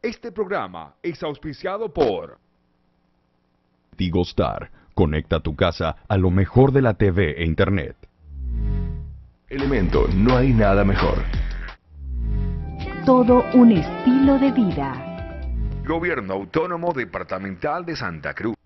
Este programa es auspiciado por Tigo Star. Conecta tu casa a lo mejor de la TV e Internet. Elemento, no hay nada mejor. Todo un estilo de vida. Gobierno Autónomo Departamental de Santa Cruz.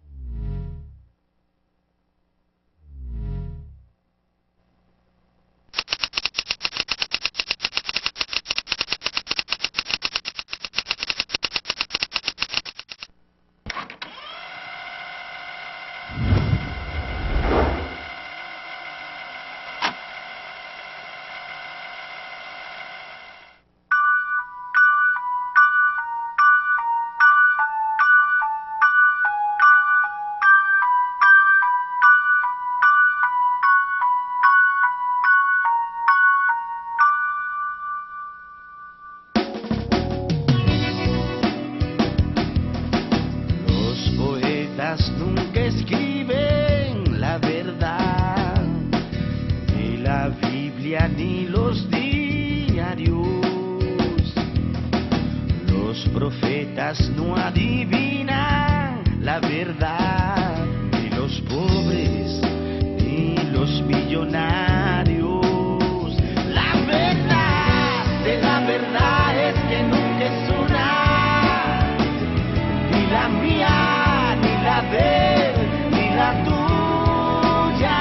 Nunca escriben la verdad, ni la Biblia ni los diarios. Los profetas no adivinan la verdad, ni los pobres ni los millonarios. La verdad de la verdad es que nunca es una, ni la mía, la de él, ni la tuya.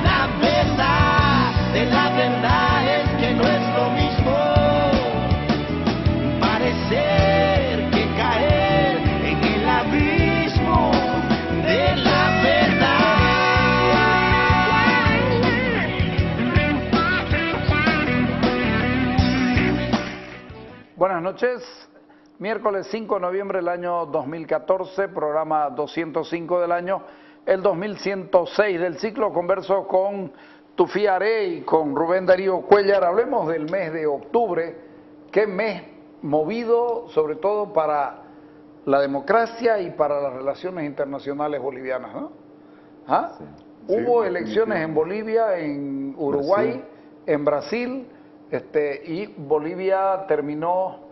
La verdad de la verdad es que no es lo mismo parecer que caer en el abismo de la verdad. Buenas noches. Miércoles 5 de noviembre del año 2014, programa 205 del año, el 2106 del ciclo. Converso con Tufí Arey y con Rubén Darío Cuéllar. Hablemos del mes de octubre. Qué mes movido, sobre todo para la democracia y para las relaciones internacionales bolivianas, ¿no? ¿Ah? Sí, hubo elecciones en Bolivia, en Uruguay, en Brasil, y Bolivia terminó...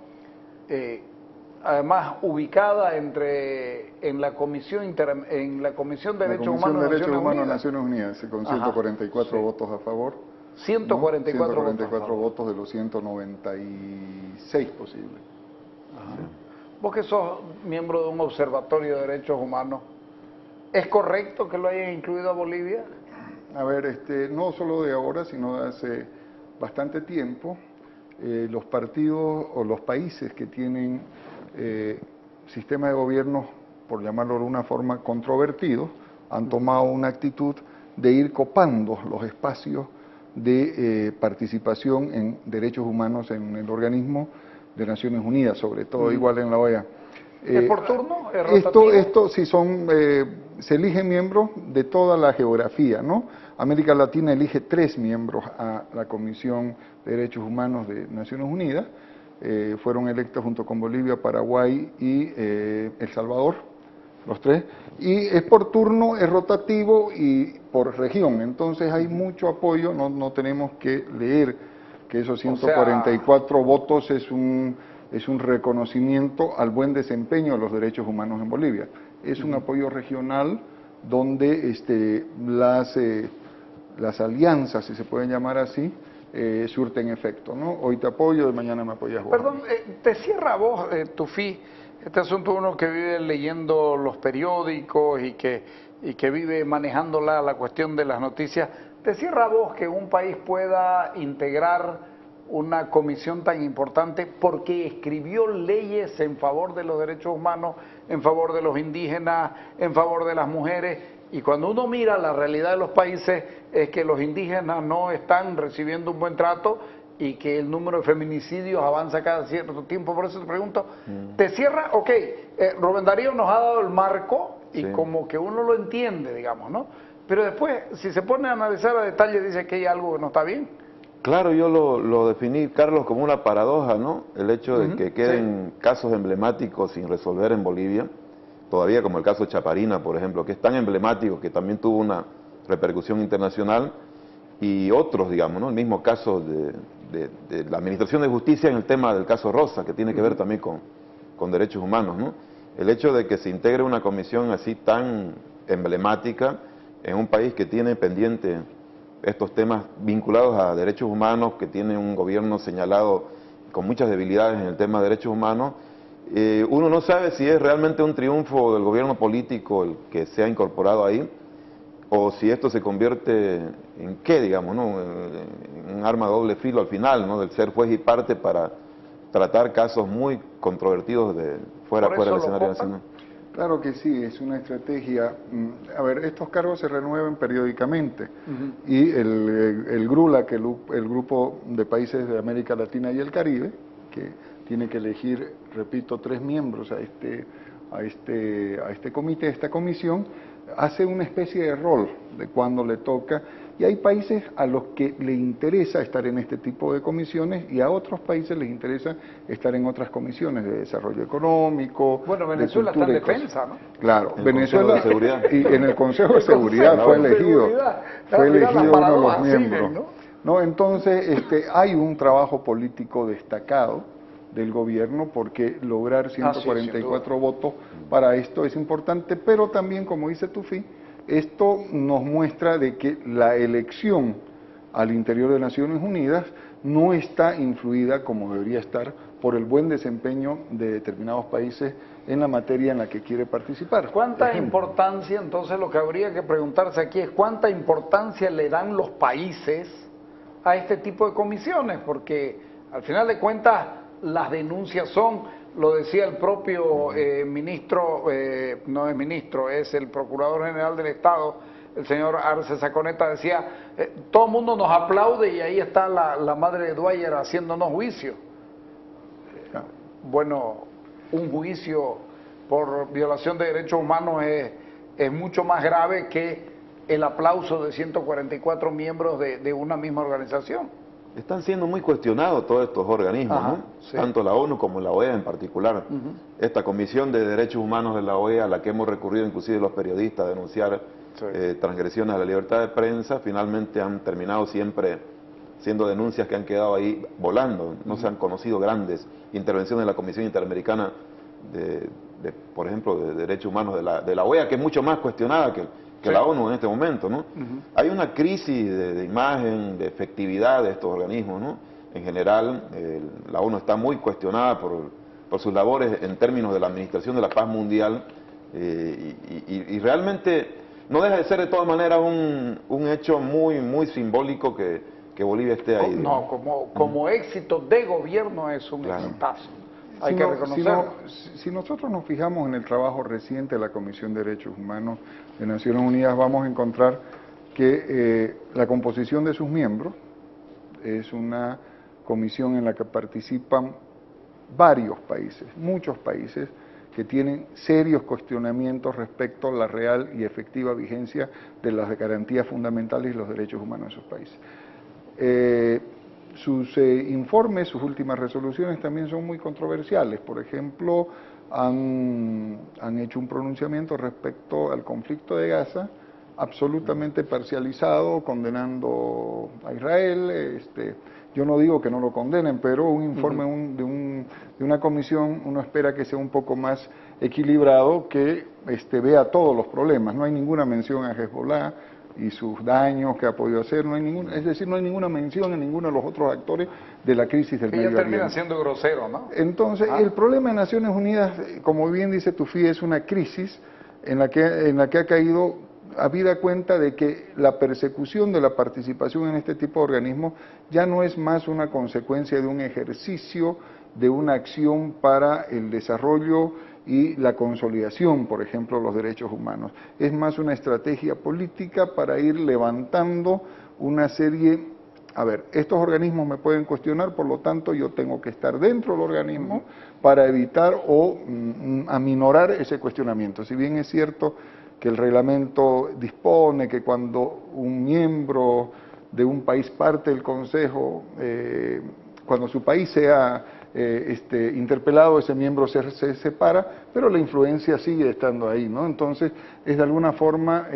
además ubicada en la Comisión de Derechos Humanos de Naciones Unidas, con 144 votos a favor. 144 votos de los 196 posibles. Sí. Vos que sos miembro de un observatorio de derechos humanos, ¿es correcto que lo hayan incluido a Bolivia? A ver, no solo de ahora, sino de hace bastante tiempo, los partidos o los países que tienen sistema de gobierno, por llamarlo de una forma, controvertido, han tomado una actitud de ir copando los espacios de participación en derechos humanos en el organismo de Naciones Unidas, sobre todo igual en la OEA. ¿Es por turno? ¿Es rotativo? Esto sí son, se eligen miembros de toda la geografía, ¿no? América Latina elige 3 miembros a la Comisión de Derechos Humanos de Naciones Unidas. Fueron electos junto con Bolivia, Paraguay y El Salvador, los 3, y es por turno, es rotativo y por región, entonces hay mucho apoyo, no tenemos que leer que esos 144 votos es un reconocimiento al buen desempeño de los derechos humanos en Bolivia, es un apoyo regional donde las alianzas, si se pueden llamar así, surten efecto, ¿no? Hoy te apoyo, mañana me apoyas vos. Perdón, ¿te cierra a vos, Tufí, este asunto uno que vive leyendo los periódicos y que vive manejando la cuestión de las noticias, ¿te cierra a vos que un país pueda integrar una comisión tan importante porque escribió leyes en favor de los derechos humanos, en favor de los indígenas, en favor de las mujeres? Y cuando uno mira la realidad de los países es que los indígenas no están recibiendo un buen trato y que el número de feminicidios avanza cada cierto tiempo. Por eso te pregunto, ¿te cierra? Ok, Rubén Darío nos ha dado el marco y como que uno lo entiende, digamos, ¿no? Pero después, si se pone a analizar a detalle, dice que hay algo que no está bien. Claro, yo lo definí, Carlos, como una paradoja, ¿no? El hecho de que queden casos emblemáticos sin resolver en Bolivia, todavía como el caso Chaparina, por ejemplo, que es tan emblemático que también tuvo una repercusión internacional, y otros, digamos, ¿no? El mismo caso de la Administración de Justicia en el tema del caso Rosa, que tiene que ver también con derechos humanos, ¿no? El hecho de que se integre una comisión así tan emblemática en un país que tiene pendiente estos temas vinculados a derechos humanos, que tiene un gobierno señalado con muchas debilidades en el tema de derechos humanos, uno no sabe si es realmente un triunfo del gobierno político el que se ha incorporado ahí, o si esto se convierte en qué, digamos, ¿no? En un arma de doble filo al final, ¿no? Del ser juez y parte para tratar casos muy controvertidos de fuera del escenario nacional. Claro que sí, es una estrategia. A ver, estos cargos se renuevan periódicamente y el GRULAC, el Grupo de Países de América Latina y el Caribe, que tiene que elegir, repito, 3 miembros a este comité, a esta comisión, hace una especie de rol de cuando le toca, y hay países a los que le interesa estar en este tipo de comisiones y a otros países les interesa estar en otras comisiones de desarrollo económico. Bueno, Venezuela está en defensa, ¿no? Claro, El Venezuela Consejo de Seguridad. y en el Consejo de Seguridad fue elegido uno de los miembros. ¿No? Entonces, hay un trabajo político destacado del gobierno porque lograr 144 votos para esto es importante, pero también, como dice Tufi, esto nos muestra de que la elección al interior de Naciones Unidas no está influida como debería estar por el buen desempeño de determinados países en la materia en la que quiere participar. ¿Cuánta importancia, entonces lo que habría que preguntarse aquí es cuánta importancia le dan los países a este tipo de comisiones? Porque al final de cuentas las denuncias son, lo decía el propio ministro, no es ministro, es el Procurador General del Estado, el señor Arce Saconeta, decía, todo el mundo nos aplaude y ahí está la madre de Dwyer haciéndonos juicio. Bueno, un juicio por violación de derechos humanos es mucho más grave que el aplauso de 144 miembros de una misma organización. Están siendo muy cuestionados todos estos organismos, ¿no? Sí. Tanto la ONU como la OEA en particular. Esta Comisión de Derechos Humanos de la OEA, a la que hemos recurrido inclusive los periodistas a denunciar transgresiones a la libertad de prensa, finalmente han terminado siempre siendo denuncias que han quedado ahí volando. No se han conocido grandes intervenciones de la Comisión Interamericana por ejemplo, de Derechos Humanos de la OEA, que es mucho más cuestionada que la ONU en este momento, ¿no? Hay una crisis de imagen, de efectividad de estos organismos, ¿no? En general, la ONU está muy cuestionada por sus labores en términos de la administración de la paz mundial y realmente no deja de ser de todas maneras un hecho muy simbólico que Bolivia esté ahí. No, como éxito de gobierno es un exitazo. Hay que reconocerlo. Si nosotros nos fijamos en el trabajo reciente de la Comisión de Derechos Humanos de Naciones Unidas, vamos a encontrar que la composición de sus miembros es una comisión en la que participan varios países, muchos países que tienen serios cuestionamientos respecto a la real y efectiva vigencia de las garantías fundamentales y los derechos humanos en esos países. Sus informes, sus últimas resoluciones también son muy controversiales. Por ejemplo, han hecho un pronunciamiento respecto al conflicto de Gaza, absolutamente parcializado, condenando a Israel. Yo no digo que no lo condenen, pero un informe de una comisión uno espera que sea un poco más equilibrado, que vea todos los problemas. No hay ninguna mención a Hezbollah y sus daños que ha podido hacer, no hay es decir, no hay ninguna mención en ninguno de los otros actores de la crisis del Medio Oriente. Que ya termina siendo grosero, ¿no? Entonces, el problema de Naciones Unidas, como bien dice Tufi, es una crisis en la que ha caído, habida cuenta de que la persecución de la participación en este tipo de organismos ya no es más una consecuencia de un ejercicio, de una acción para el desarrollo y la consolidación, por ejemplo, los derechos humanos. Es más una estrategia política para ir levantando una serie. A ver, estos organismos me pueden cuestionar, por lo tanto yo tengo que estar dentro del organismo para evitar o aminorar ese cuestionamiento. Si bien es cierto que el reglamento dispone que cuando un miembro de un país parte del Consejo, cuando su país sea interpelado, ese miembro se separa, pero la influencia sigue estando ahí, ¿no? Entonces, es de alguna forma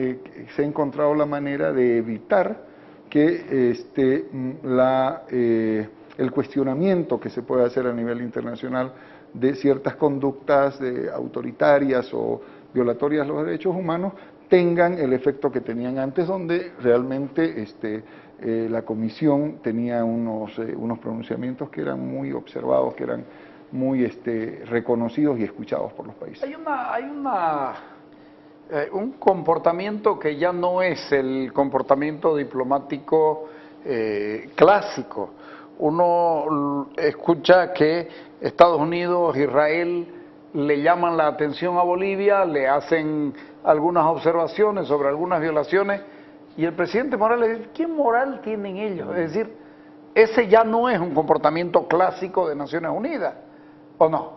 se ha encontrado la manera de evitar que el cuestionamiento que se puede hacer a nivel internacional de ciertas conductas autoritarias o violatorias de los derechos humanos tengan el efecto que tenían antes, donde realmente la comisión tenía unos pronunciamientos que eran muy observados, que eran muy reconocidos y escuchados por los países. Hay un comportamiento que ya no es el comportamiento diplomático clásico. Uno escucha que Estados Unidos, Israel le llaman la atención a Bolivia, le hacen algunas observaciones sobre algunas violaciones y el presidente Morales dice, ¿qué moral tienen ellos? Es decir, ese ya no es un comportamiento clásico de Naciones Unidas, ¿o no?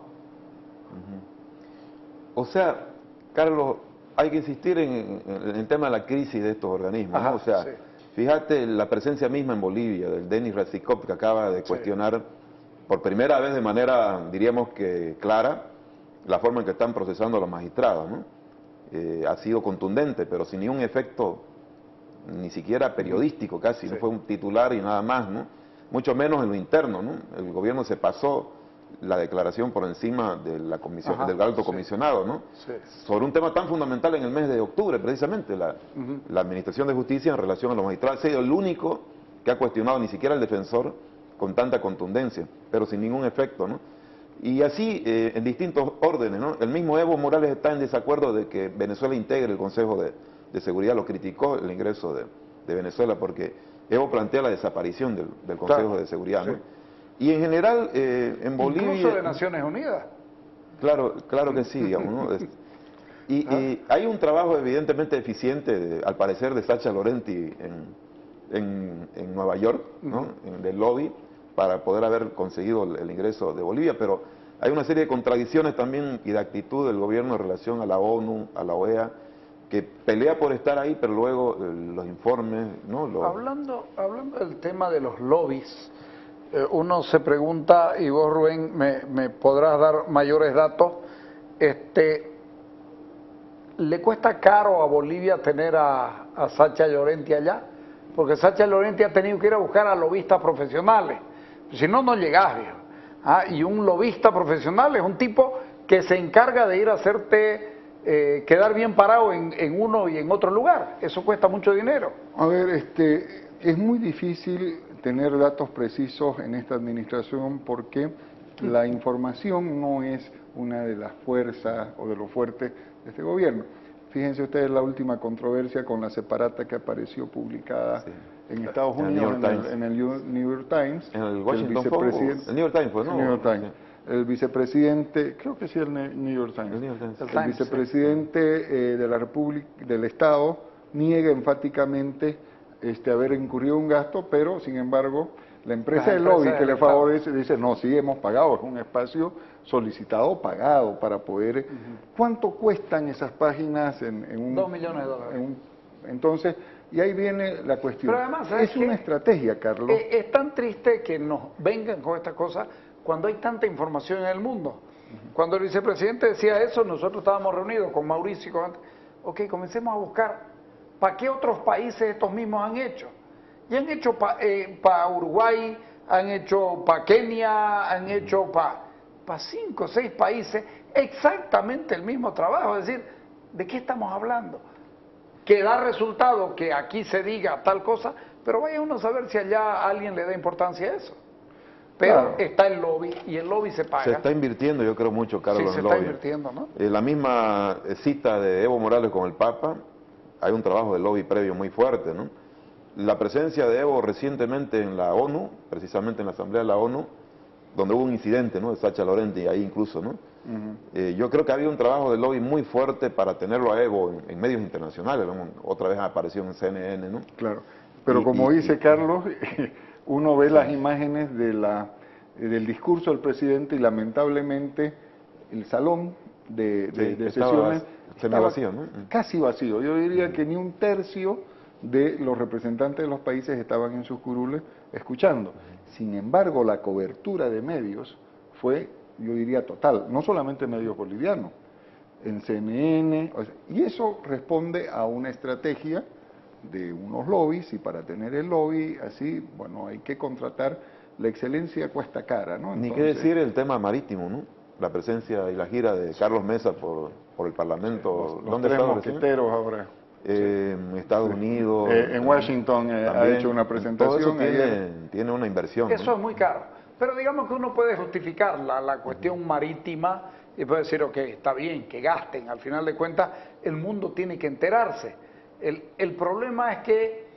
O sea, Carlos, hay que insistir en el tema de la crisis de estos organismos, Ajá, ¿no? O sea, sí. fíjate la presencia misma en Bolivia del Denis Razikov, que acaba de cuestionar por primera vez de manera, diríamos que clara, la forma en que están procesando a los magistrados, ¿no? Ha sido contundente, pero sin ningún efecto, ni siquiera periodístico casi, no fue un titular y nada más, ¿no? Mucho menos en lo interno, ¿no? El gobierno se pasó la declaración por encima de la comisión, del alto comisionado, ¿no? Sí. Sobre un tema tan fundamental en el mes de octubre, precisamente, la Administración de Justicia en relación a los magistrados. Ha sido el único que ha cuestionado, ni siquiera el defensor, con tanta contundencia, pero sin ningún efecto, ¿no? Y así, en distintos órdenes, ¿no? El mismo Evo Morales está en desacuerdo de que Venezuela integre el Consejo de Seguridad, lo criticó el ingreso de Venezuela, porque Evo plantea la desaparición del Consejo de Seguridad, ¿no? Y en general, en Bolivia... Incluso de Naciones Unidas. Claro que sí, digamos, ¿no? Y hay un trabajo evidentemente eficiente, al parecer, de Sacha Laurenti en Nueva York, ¿no? Del lobby, para poder haber conseguido el ingreso de Bolivia, pero hay una serie de contradicciones también y de actitud del gobierno en relación a la ONU, a la OEA, que pelea por estar ahí, pero luego los informes, ¿no? Hablando del tema de los lobbies, uno se pregunta, y vos Rubén me podrás dar mayores datos, ¿le cuesta caro a Bolivia tener a Sacha Llorenti allá? Porque Sacha Llorenti ha tenido que ir a buscar a lobistas profesionales, si no, no llegás, viejo. Y un lobista profesional es un tipo que se encarga de ir a hacerte quedar bien parado en uno y en otro lugar. Eso cuesta mucho dinero. A ver, es muy difícil tener datos precisos en esta administración porque la información no es una de las fuerzas o de lo fuerte de este gobierno. Fíjense ustedes la última controversia con la separata que apareció publicada en Estados Unidos, en el New York Times. En el Washington Post, el New York Times, pues, ¿no? El New York Times. El vicepresidente, creo que sí, el New York Times. El vicepresidente de la República, del Estado, niega enfáticamente haber incurrido un gasto, pero sin embargo la empresa del lobby que le favorece dice, no, sí hemos pagado, es un espacio solicitado, pagado para poder... ¿Cuánto cuestan esas páginas en un... $2 millones. Entonces, y ahí viene la cuestión. Pero además, es una estrategia, Carlos. Es tan triste que nos vengan con estas cosas cuando hay tanta información en el mundo. Cuando el vicepresidente decía eso, nosotros estábamos reunidos con Mauricio y con... Ok, comencemos a buscar para qué otros países estos mismos han hecho. Y han hecho para Uruguay, han hecho para Kenia, han hecho para 5 o 6 países exactamente el mismo trabajo. Es decir, ¿de qué estamos hablando? Que da resultado que aquí se diga tal cosa, pero vaya uno a saber si allá alguien le da importancia a eso. Pero está el lobby y el lobby se paga. Se está invirtiendo, yo creo mucho, Carlos, sí, en el lobby. Se está invirtiendo, ¿no? La misma cita de Evo Morales con el Papa, hay un trabajo de lobby previo muy fuerte, ¿no? La presencia de Evo recientemente en la ONU, precisamente en la Asamblea de la ONU, donde hubo un incidente, ¿no? De Sacha Laurenti, ahí incluso, ¿no? Yo creo que había un trabajo de lobby muy fuerte para tenerlo a Evo en medios internacionales, ¿no? Otra vez apareció en CNN, ¿no? Claro, pero como dice Carlos, uno ve las imágenes del discurso del presidente y lamentablemente el salón de sesiones estaba vacío, ¿no? Casi vacío. Yo diría que ni un tercio de los representantes de los países estaban en sus curules escuchando. Sin embargo, la cobertura de medios fue, yo diría, total, no solamente medios bolivianos, en CNN, y eso responde a una estrategia de unos lobbies, y para tener el lobby así, bueno, hay que contratar la excelencia cuesta cara, ¿no? Ni qué decir el tema marítimo, ¿no? La presencia y la gira de Carlos Mesa por el Parlamento. Los ¿Dónde tres está? mosqueteros ahora. En Estados Unidos. En Washington ha también. hecho una presentación. Todo eso ayer. tiene una inversión. Eso ¿no? es muy caro. Pero digamos que uno puede justificar la cuestión marítima y puede decir, ok, está bien, que gasten. Al final de cuentas, el mundo tiene que enterarse. El problema es que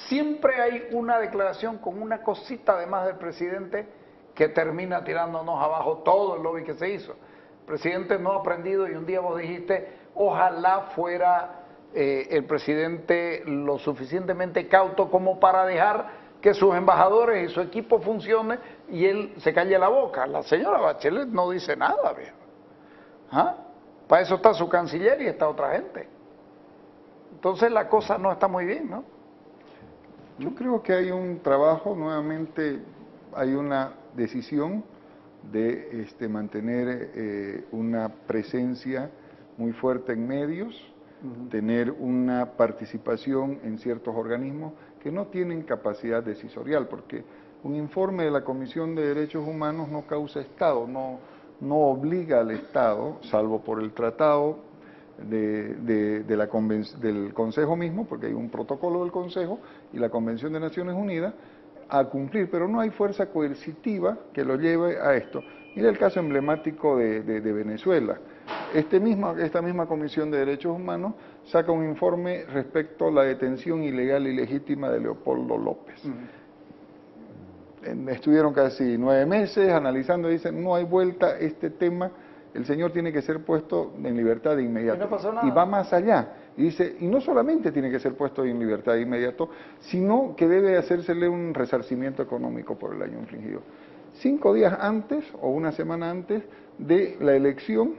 siempre hay una declaración con una cosita además del presidente que termina tirándonos abajo todo el lobby que se hizo. El presidente no ha aprendido y un día vos dijiste, ojalá fuera el presidente lo suficientemente cauto como para dejar que sus embajadores y su equipo funcione y él se calle la boca. La señora Bachelet no dice nada, viejo. ¿Ah? Para eso está su canciller y está otra gente. Entonces la cosa no está muy bien, ¿no? Yo creo que hay un trabajo, nuevamente hay una decisión de mantener una presencia muy fuerte en medios, tener una participación en ciertos organismos que no tienen capacidad decisorial, porque un informe de la Comisión de Derechos Humanos no causa Estado, no obliga al Estado, salvo por el tratado del Consejo mismo, porque hay un protocolo del Consejo y la Convención de Naciones Unidas, a cumplir, pero no hay fuerza coercitiva que lo lleve a esto. Mira el caso emblemático de Venezuela. Esta misma Comisión de Derechos Humanos saca un informe respecto a la detención ilegal y legítima de Leopoldo López. Estuvieron casi 9 meses analizando y dicen, no hay vuelta, este tema, el señor tiene que ser puesto en libertad de inmediato. Y no pasó nada. Y va más allá. Y dice, y no solamente tiene que ser puesto en libertad de inmediato, sino que debe hacérsele un resarcimiento económico por el daño infligido. 5 días antes o una semana antes de la elección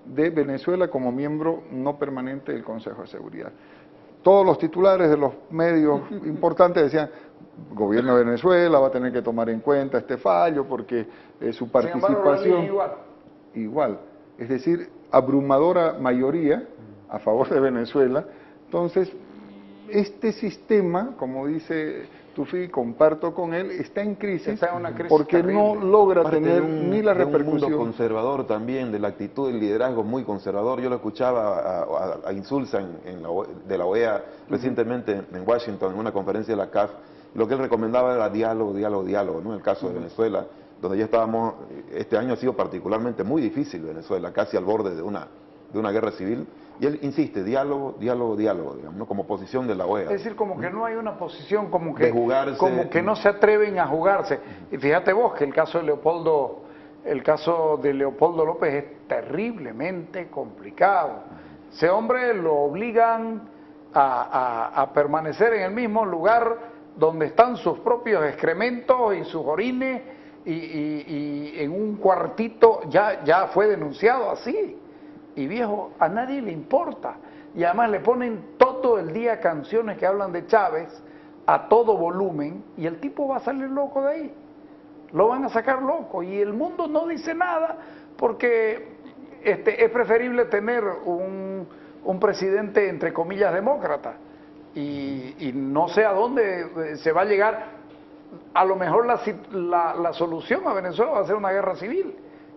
de Venezuela como miembro no permanente del Consejo de Seguridad. Todos los titulares de los medios importantes decían, el gobierno de Venezuela va a tener que tomar en cuenta este fallo porque su participación... Igual, es decir, abrumadora mayoría a favor de Venezuela. Entonces, este sistema, como dice Tufi, comparto con él, está en crisis, porque terrible. no logra Parte tener de ni la de un repercusión. mundo conservador también, de la actitud del liderazgo muy conservador. Yo lo escuchaba a Insulza de la OEA recientemente en Washington, en una conferencia de la CAF. Lo que él recomendaba era diálogo, ¿no? En el caso de Venezuela, donde ya estábamos, este año ha sido particularmente muy difícil Venezuela, casi al borde de una guerra civil, y él insiste, diálogo, digamos, ¿no? Como posición de la OEA. Es decir, como que no hay una posición, como que, De jugarse. como que no se atreven a jugarse. Y fíjate vos que el caso de Leopoldo López es terriblemente complicado. Ese hombre lo obligan a permanecer en el mismo lugar donde están sus propios excrementos y sus orines, y en un cuartito ya fue denunciado así. Y viejo, a nadie le importa. Y además le ponen todo el día canciones que hablan de Chávez a todo volumen, y el tipo va a salir loco de ahí. Lo van a sacar loco y el mundo no dice nada, porque es preferible tener un presidente entre comillas demócrata, y no sé a dónde se va a llegar. A lo mejor la solución a Venezuela va a ser una guerra civil,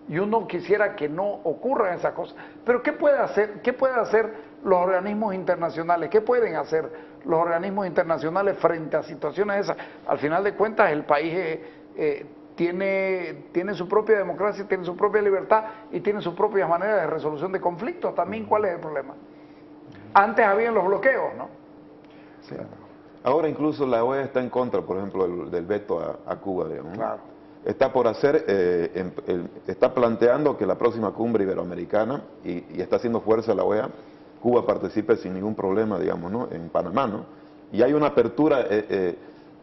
y uno quisiera que no ocurran esas cosas. Pero ¿qué puede hacer los organismos internacionales? ¿Qué pueden hacer los organismos internacionales frente a situaciones esas? Al final de cuentas, el país tiene su propia democracia, tiene su propia libertad y tiene sus propias maneras de resolución de conflictos. También, ¿cuál es el problema? Antes habían los bloqueos, ¿no? Sí. Ahora incluso la OEA está en contra, por ejemplo, del veto a Cuba, digamos. Claro. Está por hacer, está planteando que la próxima cumbre iberoamericana, y está haciendo fuerza la OEA, Cuba participe sin ningún problema, digamos, ¿no? En Panamá, ¿no? Y hay una apertura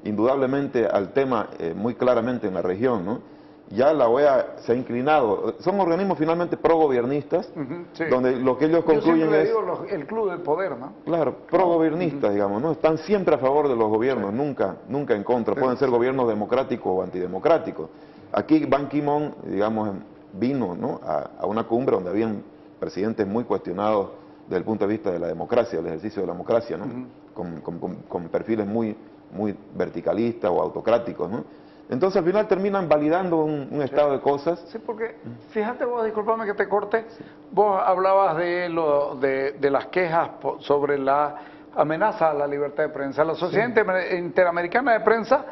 indudablemente al tema muy claramente en la región, ¿no? Ya la OEA se ha inclinado, son organismos finalmente pro-gobiernistas, Sí. donde lo que ellos concluyen Yo siempre es... digo el club del poder, ¿no? Claro, pro-gobiernistas, digamos, ¿no? Están siempre a favor de los gobiernos, nunca en contra. Pueden ser gobiernos democráticos o antidemocráticos. Aquí Ban Ki-moon, digamos, vino, ¿no? a una cumbre donde habían presidentes muy cuestionados desde el punto de vista de la democracia, del ejercicio de la democracia, ¿no? Con perfiles muy verticalistas o autocráticos, ¿no? Entonces al final terminan validando un estado de cosas. Sí, porque fíjate vos, discúlpame que te corte, vos hablabas de las quejas sobre la amenaza a la libertad de prensa. La Sociedad Interamericana de Prensa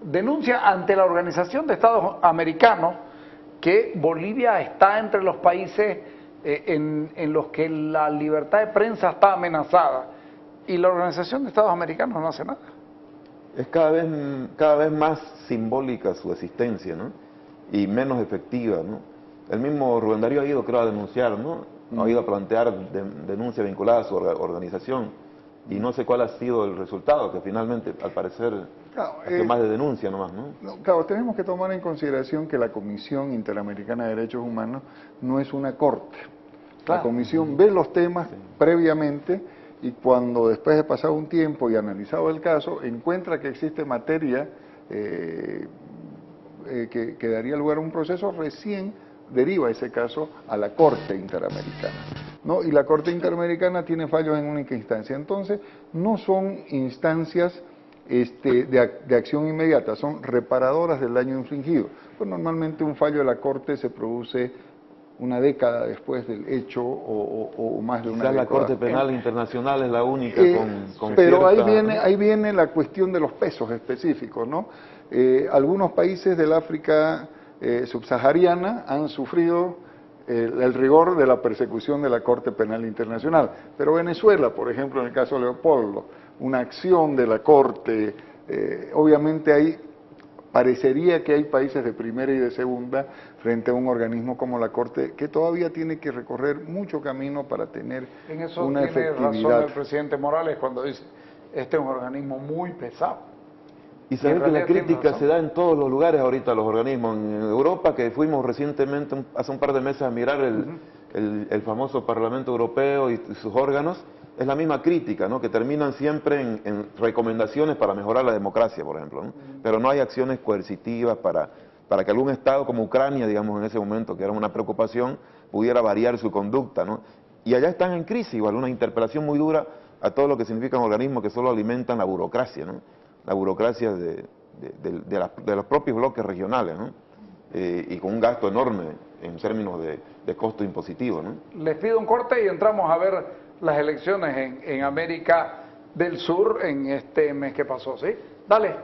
denuncia ante la Organización de Estados Americanos que Bolivia está entre los países en los que la libertad de prensa está amenazada, y la Organización de Estados Americanos no hace nada. Es cada vez más simbólica su existencia, ¿no? Y menos efectiva, ¿no? El mismo Rubén Darío ha ido, creo, a denunciar, ¿no? Ha ido a plantear denuncias vinculadas a su organización, y no sé cuál ha sido el resultado, que finalmente, al parecer, ha sido más de denuncia nomás, ¿no? Claro, tenemos que tomar en consideración que la Comisión Interamericana de Derechos Humanos no es una corte. La Comisión ve los temas previamente, y cuando después de pasado un tiempo y analizado el caso, encuentra que existe materia que daría lugar a un proceso, recién deriva ese caso a la Corte Interamericana, ¿no? Y la Corte Interamericana tiene fallos en única instancia. Entonces, no son instancias de acción inmediata, son reparadoras del daño infligido. Pues normalmente un fallo de la Corte se produce una década después del hecho o más de una década. Quizás la Corte Penal Internacional es la única con pero cierta... ahí viene la cuestión de los pesos específicos, ¿no? Algunos países del África subsahariana han sufrido el rigor de la persecución de la Corte Penal Internacional, pero Venezuela, por ejemplo, en el caso de Leopoldo, una acción de la Corte, obviamente ahí parecería que hay países de primera y de segunda frente a un organismo como la Corte, que todavía tiene que recorrer mucho camino para tener en eso una tiene efectividad. razón el presidente Morales cuando dice, este es un organismo muy pesado. Y saber que la crítica se da en todos los lugares ahorita, los organismos. En Europa, que fuimos recientemente, hace un par de meses, a mirar el famoso Parlamento Europeo y sus órganos, es la misma crítica, ¿no? Que terminan siempre en recomendaciones para mejorar la democracia, por ejemplo, ¿no? Pero no hay acciones coercitivas para que algún Estado como Ucrania, digamos en ese momento, que era una preocupación, pudiera variar su conducta, ¿no? Y allá están en crisis, igual, una interpelación muy dura a todo lo que significan organismos que solo alimentan la burocracia, ¿no? La burocracia de los propios bloques regionales, ¿no? Y con un gasto enorme en términos de costo impositivo, ¿no? Les pido un corte y entramos a ver las elecciones en América del Sur en este mes que pasó, ¿sí? Dale.